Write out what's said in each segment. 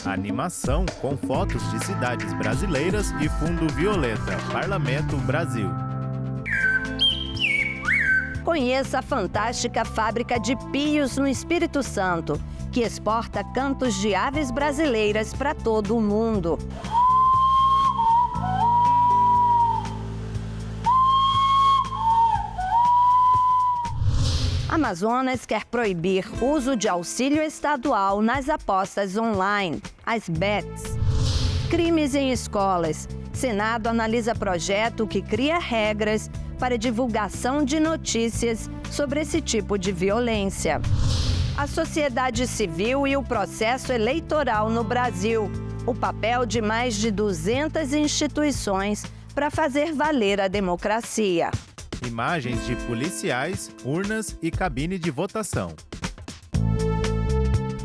Animação com fotos de cidades brasileiras e fundo violeta. Parlamento Brasil. Conheça a fantástica fábrica de Pios no Espírito Santo, que exporta cantos de aves brasileiras para todo o mundo. Amazonas quer proibir uso de auxílio estadual nas apostas online, as bets. Crimes em escolas. Senado analisa projeto que cria regras para divulgação de notícias sobre esse tipo de violência. A sociedade civil e o processo eleitoral no Brasil. O papel de mais de 200 instituições para fazer valer a democracia. Imagens de policiais, urnas e cabine de votação.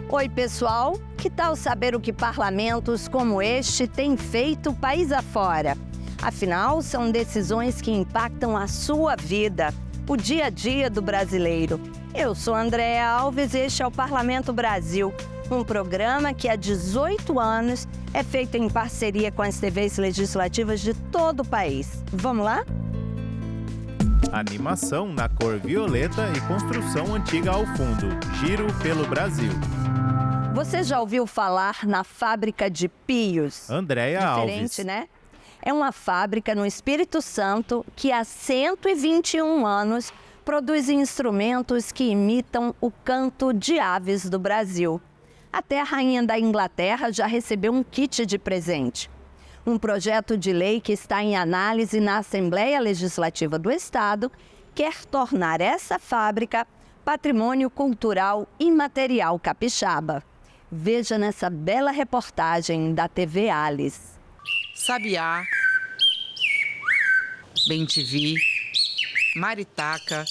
Oi, pessoal! Que tal saber o que parlamentos como este têm feito país afora? Afinal, são decisões que impactam a sua vida, o dia a dia do brasileiro. Eu sou Andréa Alves e este é o Parlamento Brasil, um programa que há 18 anos é feito em parceria com as TVs legislativas de todo o país. Vamos lá? Animação na cor violeta e construção antiga ao fundo. Giro pelo Brasil. Você já ouviu falar na fábrica de Pios? Andréa Alves. Diferente, né? É uma fábrica no Espírito Santo que há 121 anos produz instrumentos que imitam o canto de aves do Brasil. Até a rainha da Inglaterra já recebeu um kit de presente. Um projeto de lei que está em análise na Assembleia Legislativa do Estado quer tornar essa fábrica patrimônio cultural imaterial capixaba. Veja nessa bela reportagem da TV Alice. Sabiá, Bem-te-vi, Maritaca,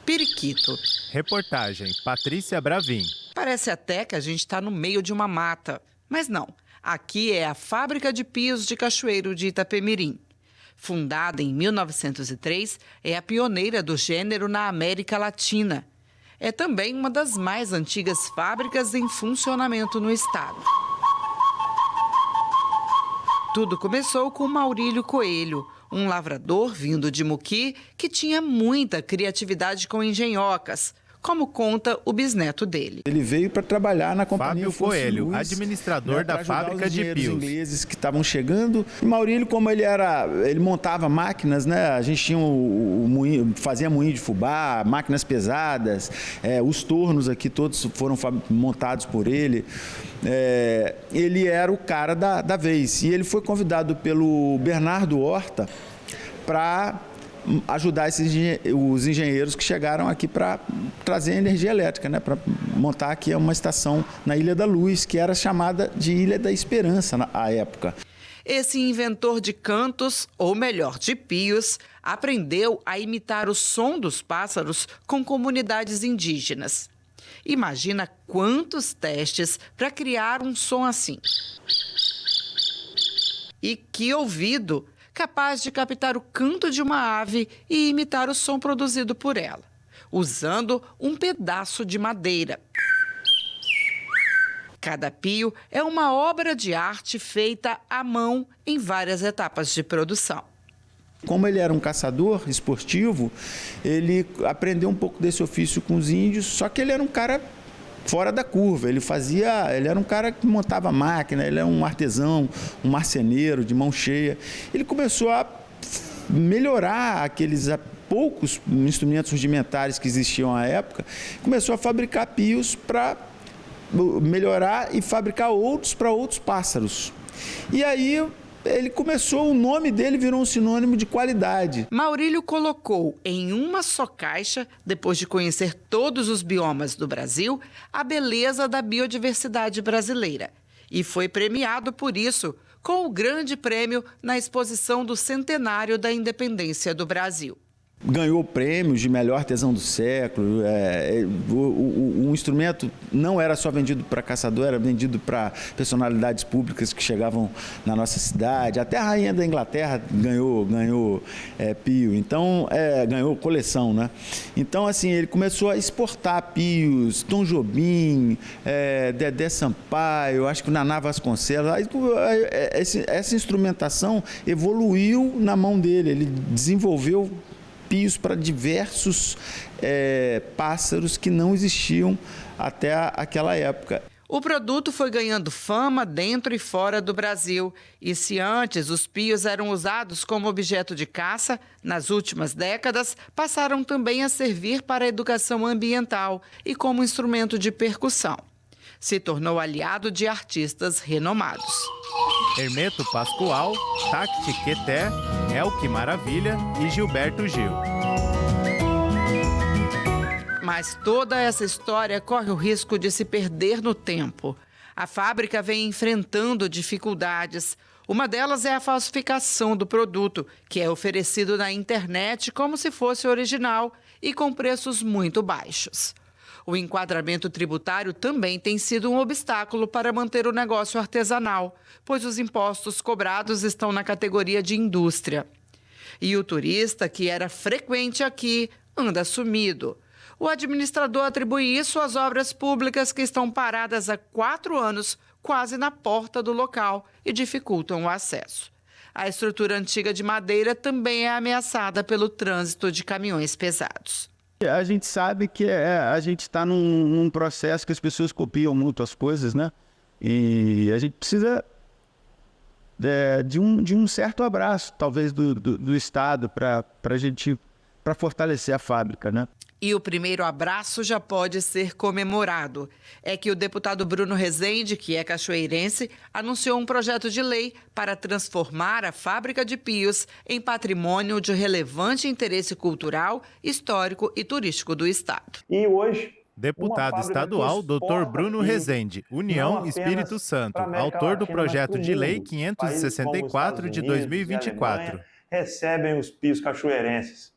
Periquito. Reportagem Patrícia Bravin. Parece até que a gente está no meio de uma mata, mas não. Aqui é a Fábrica de Pios de Cachoeiro de Itapemirim. Fundada em 1903, é a pioneira do gênero na América Latina. É também uma das mais antigas fábricas em funcionamento no estado. Tudo começou com Maurílio Coelho, um lavrador vindo de Muqui que tinha muita criatividade com engenhocas, como conta o bisneto dele. Ele veio para trabalhar na companhia Fábio Coelho, administrador da fábrica de Pios. Os ingleses que estavam chegando. E Maurílio, como ele montava máquinas, né? A gente tinha o moinho, fazia moinho de fubá, máquinas pesadas, os tornos aqui todos foram montados por ele. Ele era o cara da vez. E ele foi convidado pelo Bernardo Horta para ajudar os engenheiros que chegaram aqui para trazer energia elétrica, né? Para montar aqui uma estação na Ilha da Luz, que era chamada de Ilha da Esperança à época. Esse inventor de cantos, ou melhor, de pios, aprendeu a imitar o som dos pássaros com comunidades indígenas. Imagina quantos testes para criar um som assim. E que ouvido! Capaz de captar o canto de uma ave e imitar o som produzido por ela, usando um pedaço de madeira. Cada pio é uma obra de arte feita à mão em várias etapas de produção. Como ele era um caçador esportivo, ele aprendeu um pouco desse ofício com os índios, só que ele era um cara fora da curva, ele era um cara que montava máquina, ele era um artesão, um marceneiro de mão cheia. Ele começou a melhorar aqueles poucos instrumentos rudimentares que existiam à época, começou a fabricar pios para melhorar e fabricar outros para outros pássaros. E aí o nome dele virou um sinônimo de qualidade. Maurílio colocou em uma só caixa, depois de conhecer todos os biomas do Brasil, a beleza da biodiversidade brasileira. E foi premiado por isso com o grande prêmio na exposição do centenário da independência do Brasil. Ganhou prêmios de melhor artesão do século. O instrumento não era só vendido para caçador, era vendido para personalidades públicas que chegavam na nossa cidade. Até a rainha da Inglaterra ganhou pio. Então, ganhou coleção, né? Então, assim, ele começou a exportar pios, Tom Jobim, Dedé Sampaio, acho que o Naná Vasconcelos. Essa instrumentação evoluiu na mão dele. Ele desenvolveu pios para diversos pássaros que não existiam até aquela época. O produto foi ganhando fama dentro e fora do Brasil. E se antes os pios eram usados como objeto de caça, nas últimas décadas passaram também a servir para a educação ambiental e como instrumento de percussão. Se tornou aliado de artistas renomados. Hermeto Pascoal, Tacti Queté, Elke Maravilha e Gilberto Gil. Mas toda essa história corre o risco de se perder no tempo. A fábrica vem enfrentando dificuldades. Uma delas é a falsificação do produto, que é oferecido na internet como se fosse original e com preços muito baixos. O enquadramento tributário também tem sido um obstáculo para manter o negócio artesanal, pois os impostos cobrados estão na categoria de indústria. E o turista, que era frequente aqui, anda sumido. O administrador atribui isso às obras públicas que estão paradas há 4 anos, quase na porta do local, e dificultam o acesso. A estrutura antiga de madeira também é ameaçada pelo trânsito de caminhões pesados. A gente sabe que a gente está num processo que as pessoas copiam muito as coisas, né? E a gente precisa de um certo abraço, talvez, do Estado para fortalecer a fábrica, né? E o primeiro abraço já pode ser comemorado. É que o deputado Bruno Rezende, que é cachoeirense, anunciou um projeto de lei para transformar a fábrica de pios em patrimônio de relevante interesse cultural, histórico e turístico do Estado. E hoje, deputado estadual Dr. Bruno Rezende, União Espírito Santo, autor do projeto de lei 564 de 2024. Recebem os pios cachoeirenses,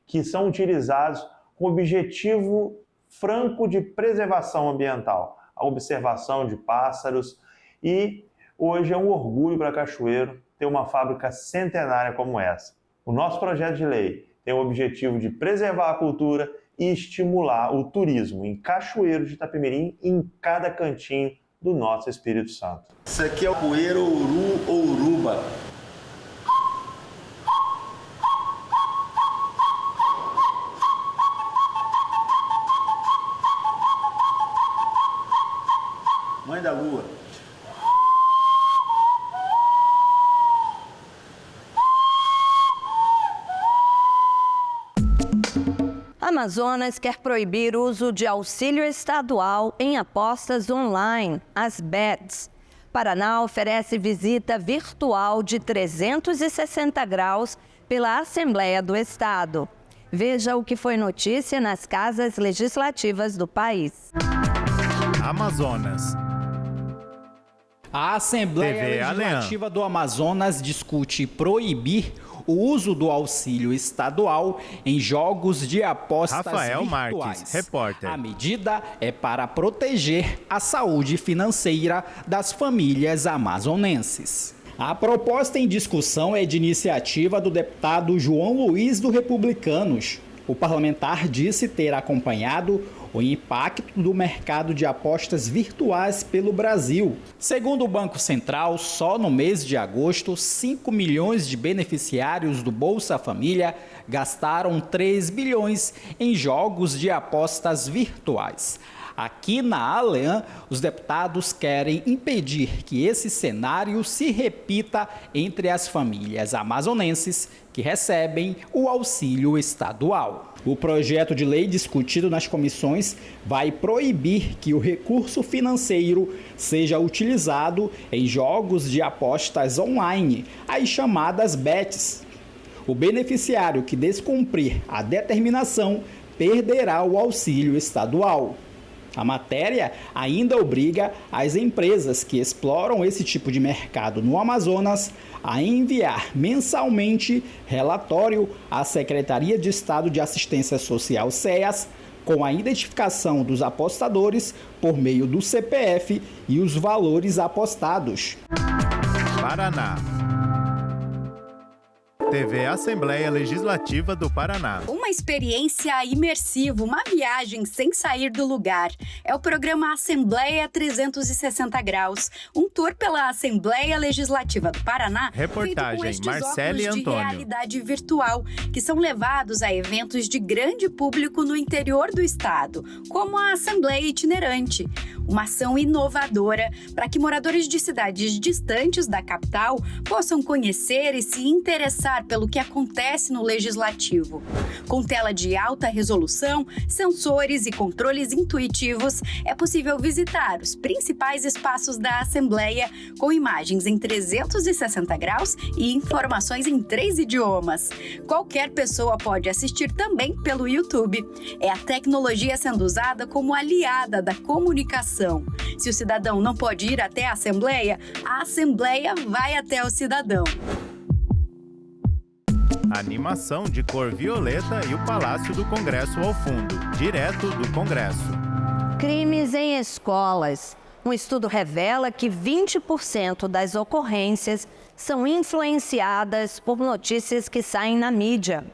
que são utilizados com o objetivo franco de preservação ambiental, a observação de pássaros, e hoje é um orgulho para Cachoeiro ter uma fábrica centenária como essa. O nosso projeto de lei tem o objetivo de preservar a cultura e estimular o turismo em Cachoeiro de Itapemirim e em cada cantinho do nosso Espírito Santo. Isso aqui é o poeiro ouru ou uruba. Mãe da Lua. Amazonas quer proibir o uso de auxílio estadual em apostas online, as bets. Paraná oferece visita virtual de 360 graus pela Assembleia do Estado. Veja o que foi notícia nas casas legislativas do país. Amazonas. A Assembleia Legislativa do Amazonas discute proibir o uso do auxílio estadual em jogos de apostas Rafael virtuais. Marques, repórter. A medida é para proteger a saúde financeira das famílias amazonenses. A proposta em discussão é de iniciativa do deputado João Luiz do Republicanos. O parlamentar disse ter acompanhado o impacto do mercado de apostas virtuais pelo Brasil. Segundo o Banco Central, só no mês de agosto, 5 milhões de beneficiários do Bolsa Família gastaram 3 bilhões em jogos de apostas virtuais. Aqui na Alean, os deputados querem impedir que esse cenário se repita entre as famílias amazonenses que recebem o auxílio estadual. O projeto de lei discutido nas comissões vai proibir que o recurso financeiro seja utilizado em jogos de apostas online, as chamadas bets. O beneficiário que descumprir a determinação perderá o auxílio estadual. A matéria ainda obriga as empresas que exploram esse tipo de mercado no Amazonas a enviar mensalmente relatório à Secretaria de Estado de Assistência Social, SEAS, com a identificação dos apostadores por meio do CPF e os valores apostados. Paraná. TV Assembleia Legislativa do Paraná. Uma experiência imersiva, uma viagem sem sair do lugar. É o programa Assembleia 360 Graus, um tour pela Assembleia Legislativa do Paraná. Reportagem Marcele Antônio. De realidade virtual, que são levados a eventos de grande público no interior do estado, como a Assembleia Itinerante. Uma ação inovadora para que moradores de cidades distantes da capital possam conhecer e se interessar pelo que acontece no Legislativo. Com tela de alta resolução, sensores e controles intuitivos, é possível visitar os principais espaços da Assembleia com imagens em 360 graus e informações em 3 idiomas. Qualquer pessoa pode assistir também pelo YouTube. É a tecnologia sendo usada como aliada da comunicação. Se o cidadão não pode ir até a Assembleia vai até o cidadão. Animação de cor violeta e o Palácio do Congresso ao fundo, direto do Congresso. Crimes em escolas. Um estudo revela que 20% das ocorrências são influenciadas por notícias que saem na mídia.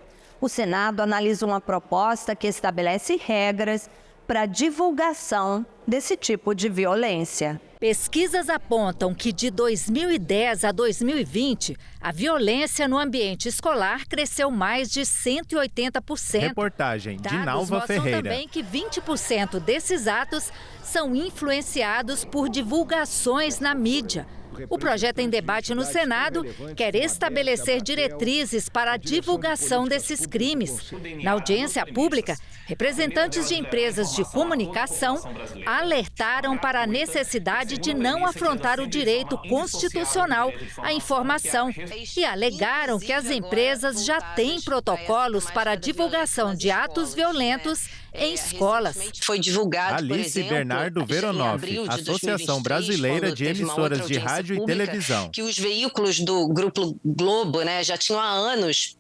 O Senado analisa uma proposta que estabelece regras para a divulgação desse tipo de violência. Pesquisas apontam que de 2010 a 2020, a violência no ambiente escolar cresceu mais de 180%. Reportagem de Nalva Ferreira. Também que 20% desses atos são influenciados por divulgações na mídia. O projeto em debate no Senado quer estabelecer diretrizes para a divulgação desses crimes. Na audiência pública, representantes de empresas de comunicação alertaram para a necessidade de não afrontar o direito constitucional à informação e alegaram que as empresas já têm protocolos para a divulgação de atos violentos em escolas. Foi divulgado, Alice por exemplo, Bernardo Veronoff, Associação Brasileira de Emissoras de Rádio e Televisão. Que os veículos do Grupo Globo, já tinham há anos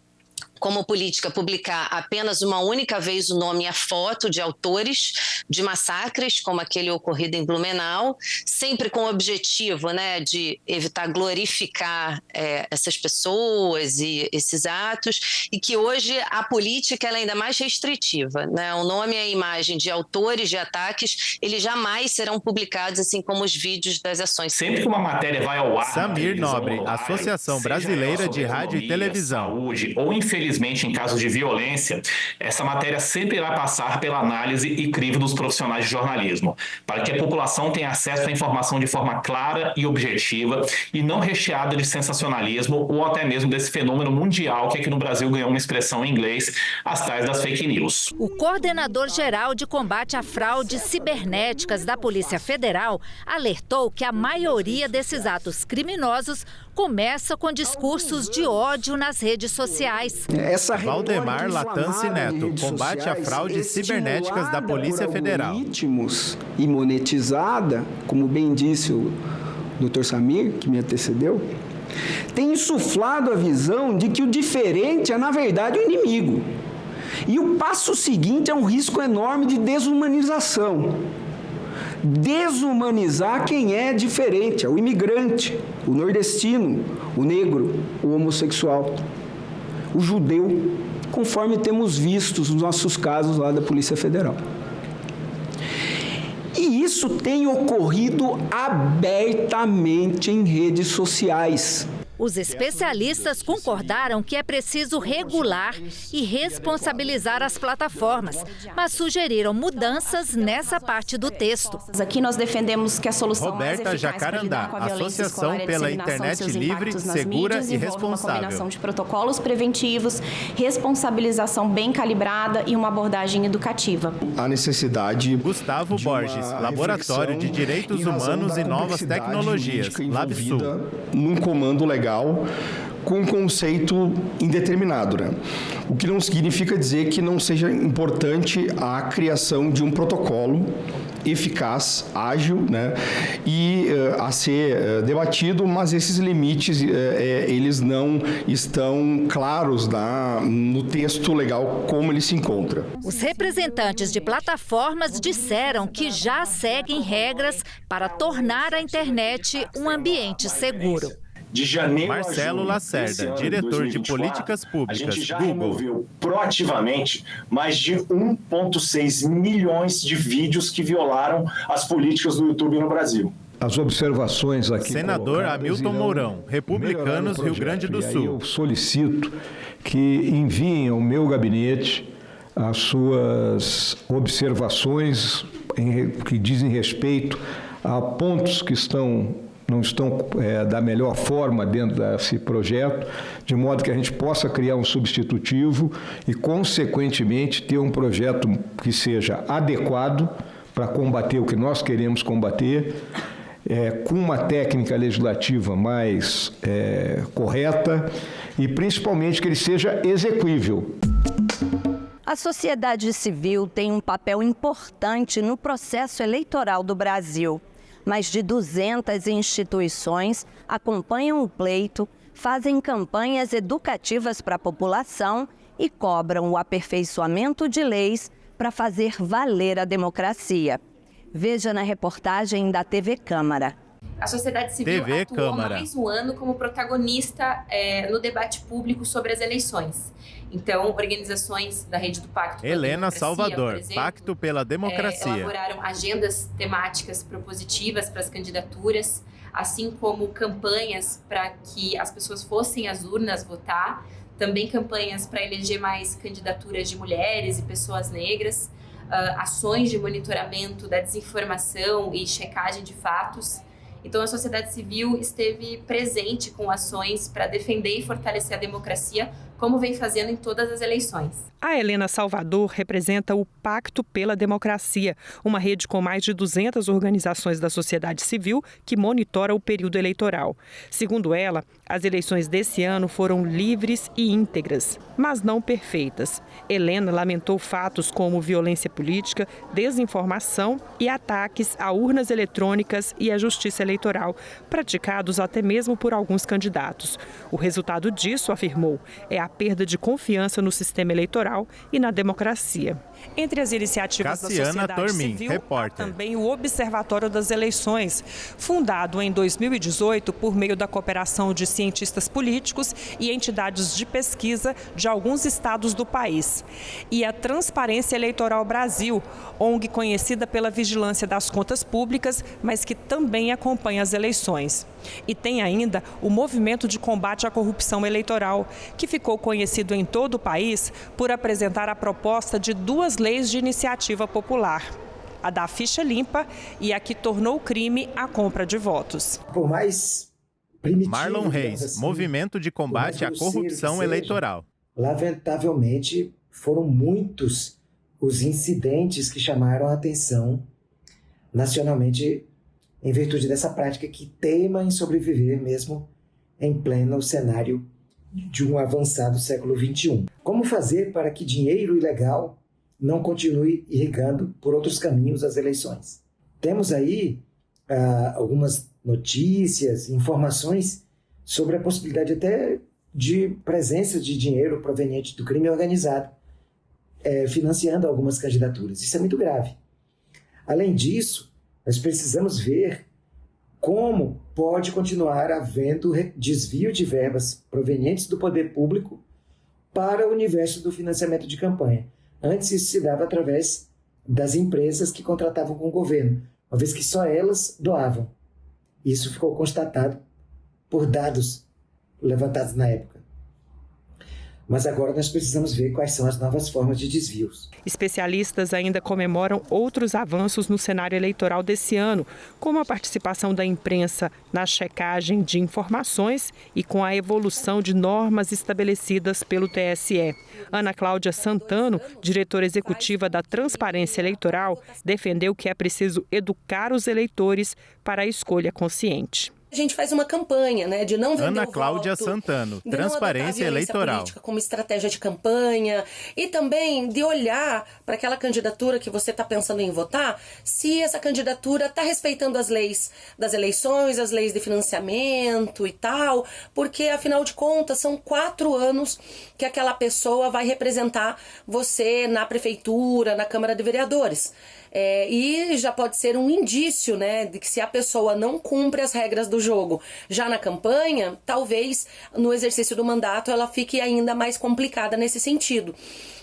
como política publicar apenas uma única vez o nome e a foto de autores de massacres, como aquele ocorrido em Blumenau, sempre com o objetivo de evitar glorificar essas pessoas e esses atos, e que hoje a política ela é ainda mais restritiva. O nome e a imagem de autores de ataques, eles jamais serão publicados, assim como os vídeos das ações. Sempre que uma matéria vai ao ar... Samir Nobre, Associação Brasileira de Rádio e Televisão. Saúde, ou infelizmente em casos de violência, essa matéria sempre irá passar pela análise e crivo dos profissionais de jornalismo, para que a população tenha acesso à informação de forma clara e objetiva e não recheada de sensacionalismo ou até mesmo desse fenômeno mundial que aqui no Brasil ganhou uma expressão em inglês, as tais das fake news. O coordenador-geral de combate a fraudes cibernéticas da Polícia Federal alertou que a maioria desses atos criminosos começa com discursos de ódio nas redes sociais. Valdemar Latanci Neto, combate a fraudes cibernéticas da Polícia Federal. Algoritmos e monetizada, como bem disse o Dr. Samir, que me antecedeu, tem insuflado a visão de que o diferente é, na verdade, o inimigo. E o passo seguinte é um risco enorme de desumanização. Desumanizar quem é diferente, é o imigrante, o nordestino, o negro, o homossexual, o judeu, conforme temos visto nos nossos casos lá da Polícia Federal. E isso tem ocorrido abertamente em redes sociais. Os especialistas concordaram que é preciso regular e responsabilizar as plataformas, mas sugeriram mudanças nessa parte do texto. Aqui nós defendemos que a solução Roberta mais eficaz para lidar com a violência Associação escolar é pela disseminação Internet de seus Livre, impactos nas Segura mídias, e envolve uma Responsável. combinação de protocolos preventivos, responsabilização bem calibrada e uma abordagem educativa. A necessidade... Gustavo Borges, Laboratório de Direitos Humanos e Novas Tecnologias, LabSul. Num comando legal com um conceito indeterminado, O que não significa dizer que não seja importante a criação de um protocolo eficaz, ágil, né, e a ser debatido, mas esses limites eles não estão claros no texto legal como ele se encontra. Os representantes de plataformas disseram que já seguem regras para tornar a internet um ambiente seguro. De janeiro Marcelo Lacerda, diretor de políticas públicas, a gente já Google. removeu proativamente mais de 1,6 milhões de vídeos que violaram as políticas do YouTube no Brasil. As observações aqui. Senador Hamilton Mourão, Republicanos, Rio Grande do Sul. Eu solicito que enviem ao meu gabinete as suas observações que dizem respeito a pontos que não estão da melhor forma dentro desse projeto, de modo que a gente possa criar um substitutivo e, consequentemente, ter um projeto que seja adequado para combater o que nós queremos combater, com uma técnica legislativa mais correta e, principalmente, que ele seja execuível. A sociedade civil tem um papel importante no processo eleitoral do Brasil. Mais de 200 instituições acompanham o pleito, fazem campanhas educativas para a população e cobram o aperfeiçoamento de leis para fazer valer a democracia. Veja na reportagem da TV Câmara. A sociedade civil atuou mais um ano como protagonista no debate público sobre as eleições. Então, organizações da rede do Pacto pela Helena Democracia, Salvador, por exemplo, Pacto pela Democracia. Elaboraram agendas temáticas propositivas para as candidaturas, assim como campanhas para que as pessoas fossem às urnas votar, também campanhas para eleger mais candidaturas de mulheres e pessoas negras, ações de monitoramento da desinformação e checagem de fatos. Então, a sociedade civil esteve presente com ações para defender e fortalecer a democracia, como vem fazendo em todas as eleições. A Helena Salvador representa o Pacto pela Democracia, uma rede com mais de 200 organizações da sociedade civil que monitora o período eleitoral. Segundo ela, as eleições desse ano foram livres e íntegras, mas não perfeitas. Helena lamentou fatos como violência política, desinformação e ataques a urnas eletrônicas e à justiça eleitoral, praticados até mesmo por alguns candidatos. O resultado disso, afirmou, é a perda de confiança no sistema eleitoral e na democracia. Entre as iniciativas da sociedade civil, há também o Observatório das Eleições, fundado em 2018 por meio da cooperação de cientistas políticos e entidades de pesquisa de alguns estados do país. E a Transparência Eleitoral Brasil, ONG conhecida pela vigilância das contas públicas, mas que também acompanha as eleições. E tem ainda o Movimento de Combate à Corrupção Eleitoral, que ficou conhecido em todo o país por apresentar a proposta de duas leis de iniciativa popular, a da ficha limpa e a que tornou crime a compra de votos. Por mais primitivo, Marlon Reis, assim, Movimento de Combate à Corrupção Eleitoral. Lamentavelmente, foram muitos os incidentes que chamaram a atenção nacionalmente em virtude dessa prática que teima em sobreviver mesmo em pleno cenário de um avançado século XXI. Como fazer para que dinheiro ilegal não continue irrigando por outros caminhos as eleições? Temos aí algumas notícias, informações sobre a possibilidade até de presença de dinheiro proveniente do crime organizado, financiando algumas candidaturas. Isso é muito grave. Além disso, nós precisamos ver como pode continuar havendo desvio de verbas provenientes do poder público para o universo do financiamento de campanha. Antes isso se dava através das empresas que contratavam com o governo, uma vez que só elas doavam. Isso ficou constatado por dados levantados na época. Mas agora nós precisamos ver quais são as novas formas de desvios. Especialistas ainda comemoram outros avanços no cenário eleitoral desse ano, como a participação da imprensa na checagem de informações e com a evolução de normas estabelecidas pelo TSE. Ana Cláudia Santano, diretora executiva da Transparência Eleitoral, defendeu que é preciso educar os eleitores para a escolha consciente. A gente faz uma campanha, né, de não vender Ana Cláudia voto, Santano, de transparência não eleitoral. Política como estratégia de campanha e também de olhar para aquela candidatura que você está pensando em votar, se essa candidatura está respeitando as leis das eleições, as leis de financiamento e tal, porque afinal de contas são 4 anos que aquela pessoa vai representar você na prefeitura, na Câmara de Vereadores. E já pode ser um indício, né, de que se a pessoa não cumpre as regras do jogo já na campanha, talvez no exercício do mandato ela fique ainda mais complicada nesse sentido.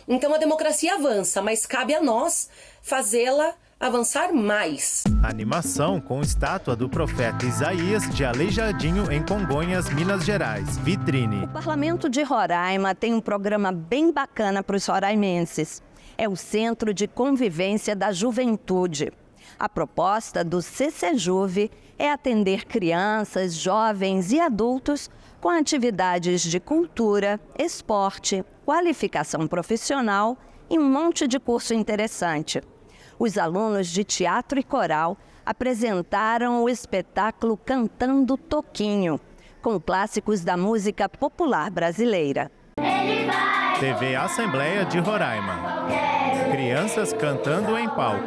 Então a democracia avança, mas cabe a nós fazê-la avançar mais. Animação com estátua do profeta Isaías de Aleijadinho em Congonhas, Minas Gerais. Vitrine. O Parlamento de Roraima tem um programa bem bacana para os roraimenses. É o Centro de Convivência da Juventude. A proposta do CCJuve é atender crianças, jovens e adultos com atividades de cultura, esporte, qualificação profissional e um monte de curso interessante. Os alunos de teatro e coral apresentaram o espetáculo Cantando Toquinho, com clássicos da música popular brasileira. TV Assembleia de Roraima. Crianças cantando em palco.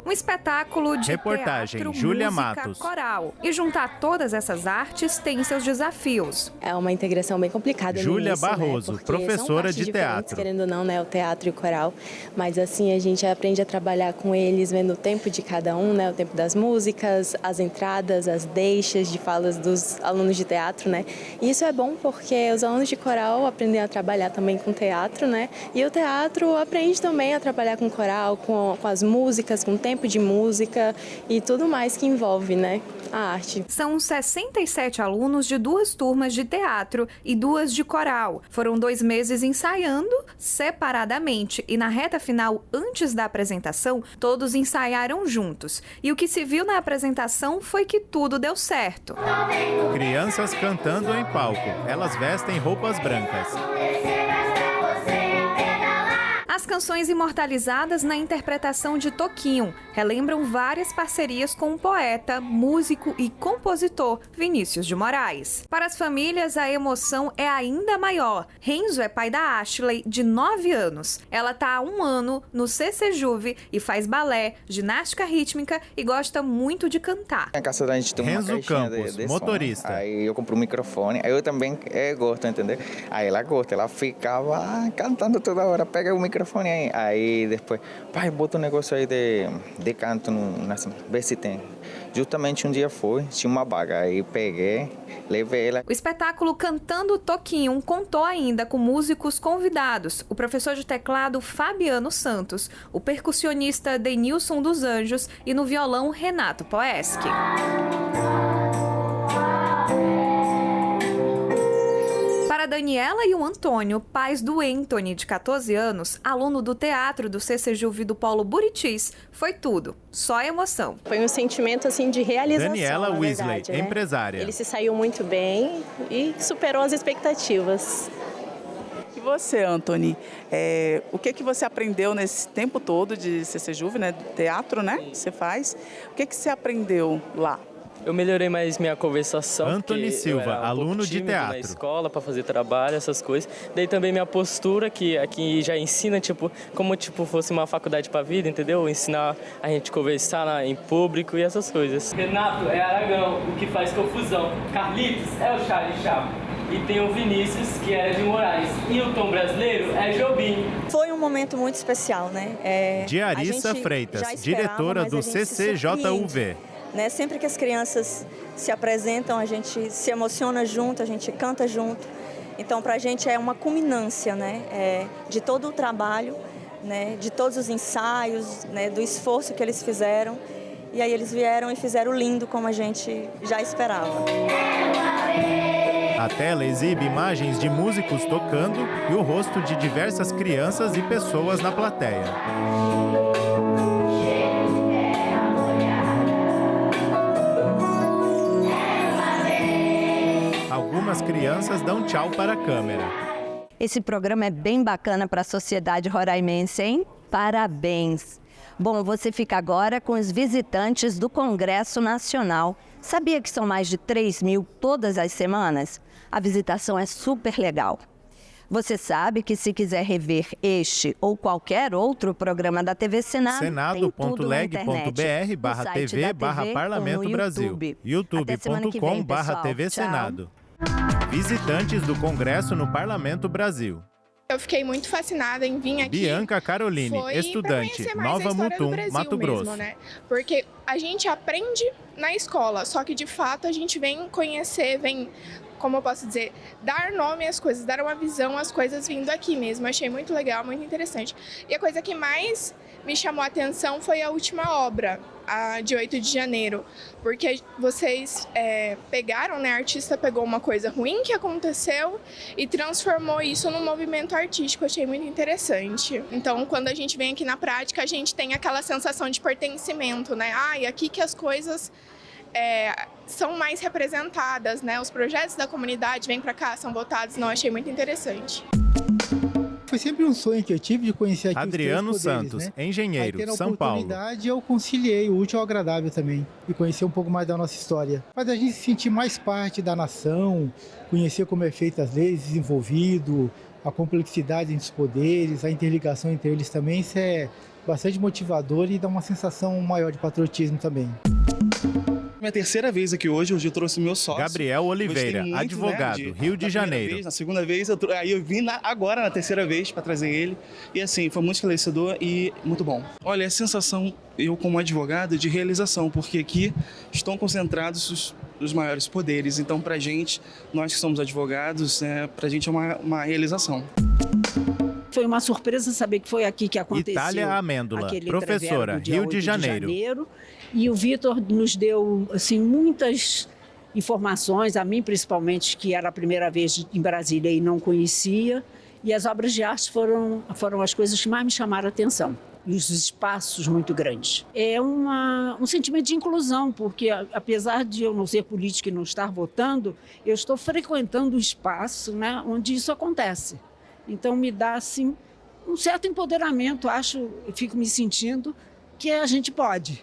Um espetáculo de Reportagem, teatro, Júlia música, Matos. coral. E juntar todas essas artes tem seus desafios. É uma integração bem complicada. Júlia no início, Barroso, né? professora de diferentes, teatro. Querendo ou não, né? O teatro e o coral. Mas assim, a gente aprende a trabalhar com eles, vendo o tempo de cada um, né? O tempo das músicas, as entradas, as deixas de falas dos alunos de teatro, né? E isso é bom porque os alunos de coral aprendem a trabalhar também com teatro, né? E o teatro aprende também a trabalhar com coral, com as músicas, com o tempo de música e tudo mais que envolve, né, a arte. São 67 alunos de 2 turmas de teatro e 2 de coral. Foram 2 meses ensaiando separadamente e na reta final, antes da apresentação, todos ensaiaram juntos. E o que se viu na apresentação foi que tudo deu certo. Crianças cantando em palco. Elas vestem roupas brancas. As canções imortalizadas na interpretação de Toquinho relembram várias parcerias com o poeta, músico e compositor Vinícius de Moraes. Para as famílias, a emoção é ainda maior. Renzo é pai da Ashley, de 9 anos. Ela está há 1 ano no CCJuve e faz balé, ginástica rítmica e gosta muito de cantar. Na casa da gente tem uma Renzo caixinha Campos, de motorista. Som. Aí eu compro um microfone, aí eu também gosto, entendeu? Aí ela gosta, ela ficava cantando toda hora, pega o microfone aí depois, pai, bota um negócio aí de canto, vê se tem. Justamente um dia tinha uma baga, aí peguei, levei ela. O espetáculo Cantando Toquinho contou ainda com músicos convidados, o professor de teclado Fabiano Santos, o percussionista Denilson dos Anjos e no violão Renato Poeschi. Para Daniela e o Antônio, pais do Anthony, de 14 anos, aluno do teatro do CCJuve do Polo Buritis, foi tudo, só emoção. Foi um sentimento assim de realização. Daniela Weasley, verdade, né? empresária. Ele se saiu muito bem e superou as expectativas. E você, Anthony, o que você aprendeu nesse tempo todo de CCJuve, né? Teatro, né? Você faz. O que você aprendeu lá? Eu melhorei mais minha conversação. Antony Silva, aluno de teatro. Na escola para fazer trabalho, essas coisas. Daí também minha postura, que aqui já ensina, como fosse uma faculdade para a vida, entendeu? Ensinar a gente conversar em público e essas coisas. Renato é Aragão, o que faz confusão. Carlitos é o Charlie Chaplin. E tem o Vinícius, que é de Moraes. E o tom brasileiro é Jobim. Foi um momento muito especial, né? Diarissa Freitas, diretora do CCJUV. Né? Sempre que as crianças se apresentam, a gente se emociona junto, a gente canta junto. Então, para a gente é uma culminância, né? De todo o trabalho, né? De todos os ensaios, né? Do esforço que eles fizeram. E aí eles vieram e fizeram lindo como a gente já esperava. A tela exibe imagens de músicos tocando e o rosto de diversas crianças e pessoas na plateia. Algumas crianças dão tchau para a câmera. Esse programa é bem bacana para a sociedade roraimense, hein? Parabéns! Bom, você fica agora com os visitantes do Congresso Nacional. Sabia que são mais de 3.000 todas as semanas? A visitação é super legal. Você sabe que se quiser rever este ou qualquer outro programa da TV Senado, senado.leg.br/tv/Parlamento Brasil, youtube.com/TV Senado. Visitantes do Congresso no Parlamento Brasil. Eu fiquei muito fascinada em vir aqui. Bianca Caroline, estudante, Nova Mutum, Mato Grosso. Mesmo, né? Porque a gente aprende na escola, só que de fato a gente vem conhecer, como eu posso dizer, dar nome às coisas, dar uma visão às coisas vindo aqui mesmo. Achei muito legal, muito interessante. E a coisa que mais me chamou a atenção foi a última obra, a de 8 de janeiro, porque vocês pegaram, né, a artista pegou uma coisa ruim que aconteceu e transformou isso num movimento artístico. Achei muito interessante. Então, quando a gente vem aqui na prática, a gente tem aquela sensação de pertencimento, né? E aqui que as coisas são mais representadas, né? Os projetos da comunidade vêm para cá, são votados. Não, achei muito interessante. Foi sempre um sonho que eu tive de conhecer aqui Adriano os 3 poderes, Santos, né? engenheiro, São Paulo. Na oportunidade, eu conciliei o útil ao agradável também e conhecer um pouco mais da nossa história. Faz a gente se sentir mais parte da nação, conhecer como é feita as leis, desenvolvido, a complexidade entre os poderes, a interligação entre eles também. Isso é bastante motivador e dá uma sensação maior de patriotismo também. Minha terceira vez aqui hoje eu trouxe meu sócio. Gabriel Oliveira, muito, advogado, né, Rio de Janeiro. Vez, na segunda vez, aí eu vim agora na terceira vez para trazer ele. E assim, foi muito esclarecedor e muito bom. Olha, a sensação, eu como advogado, de realização, porque aqui estão concentrados os maiores poderes. Então, pra gente, nós que somos advogados, pra gente é uma realização. Foi uma surpresa saber que foi aqui que aconteceu. Itália Amêndola, professora, Rio de Janeiro. E o Vitor nos deu assim, muitas informações, a mim principalmente, que era a primeira vez em Brasília e não conhecia. E as obras de arte foram as coisas que mais me chamaram a atenção. E os espaços muito grandes. É um sentimento de inclusão, porque apesar de eu não ser política e não estar votando, eu estou frequentando o espaço, né, onde isso acontece. Então me dá assim, um certo empoderamento, fico me sentindo que a gente pode.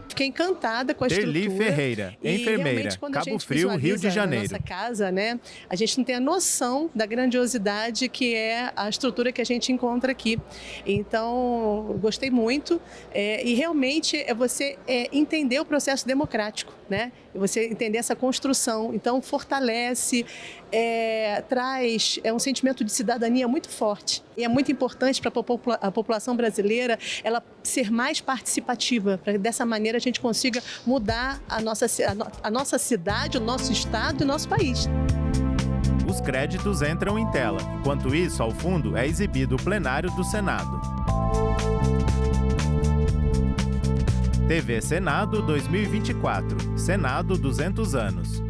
Fiquei encantada com a Terli estrutura. Ferreira, enfermeira, Cabo Frio, Rio de Janeiro. Nossa casa, né? A gente não tem a noção da grandiosidade que é a estrutura que a gente encontra aqui. Então, gostei muito. E realmente é você entender o processo democrático, né? Você entender essa construção. Então, fortalece, traz um sentimento de cidadania muito forte. E é muito importante para a população brasileira ela ser mais participativa, para que dessa maneira a gente consiga mudar a nossa cidade, o nosso estado e o nosso país. Os créditos entram em tela. Enquanto isso, ao fundo, é exibido o plenário do Senado. TV Senado 2024. Senado 200 anos.